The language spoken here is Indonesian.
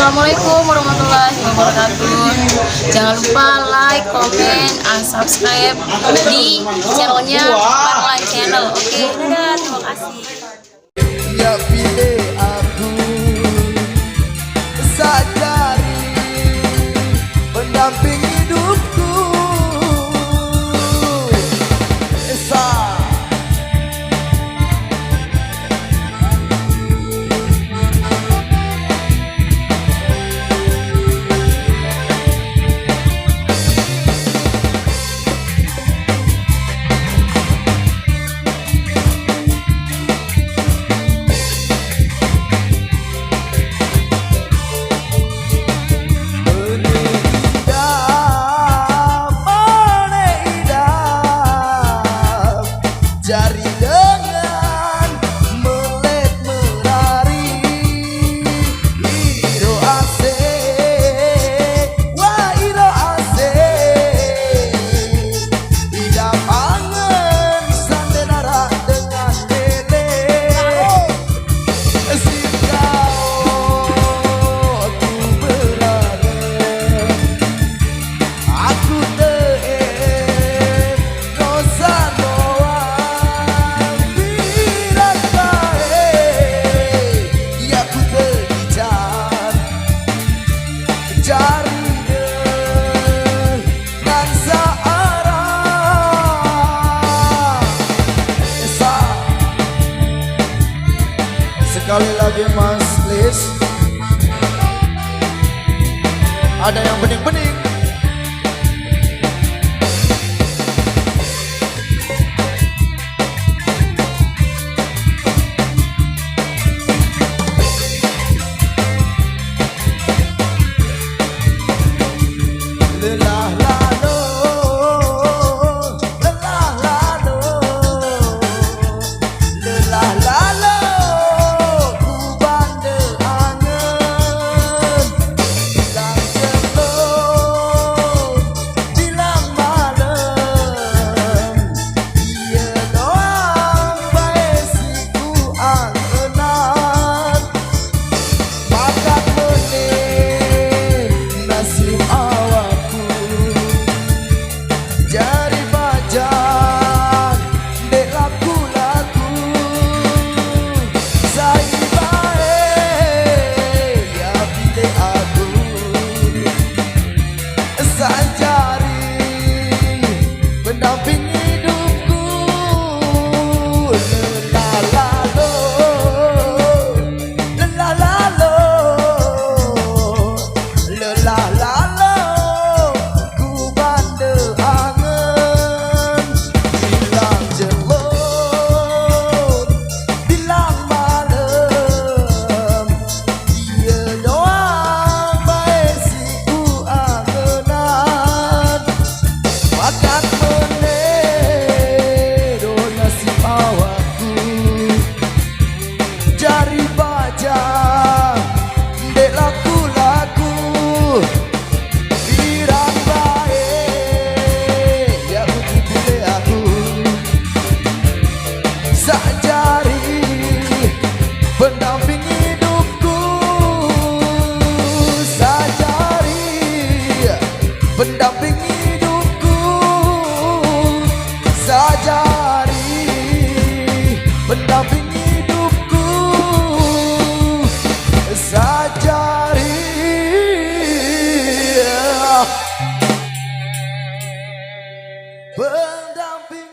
Assalamualaikum warahmatullahi wabarakatuh. Jangan lupa like, comment, and subscribe di channelnya Parline Channel. Oke, dadah, terima kasih. Ya pilih aku sadari pendamping hidupku. Esa jari dengan melet merari iro ase wah iro ase tidak angen sandenara dengan lele si kau aku berada aku sekali lagi Mas Lis, ada yang bening-bening. Lelah lalo, lelah lalo, lelah lalo. Pendamping hidupku, lelah lalo, lelah lalo, lelah lalo, ku bandel angen, bilang jelur, bilang malam, iya doang bae si ku angenan, makan jari baja dek laku-laku pirang bae ya uji pilih aku sajari pendamping hidupku sajari pendamping hidupku sajari pendamping hidupku sajari pendamping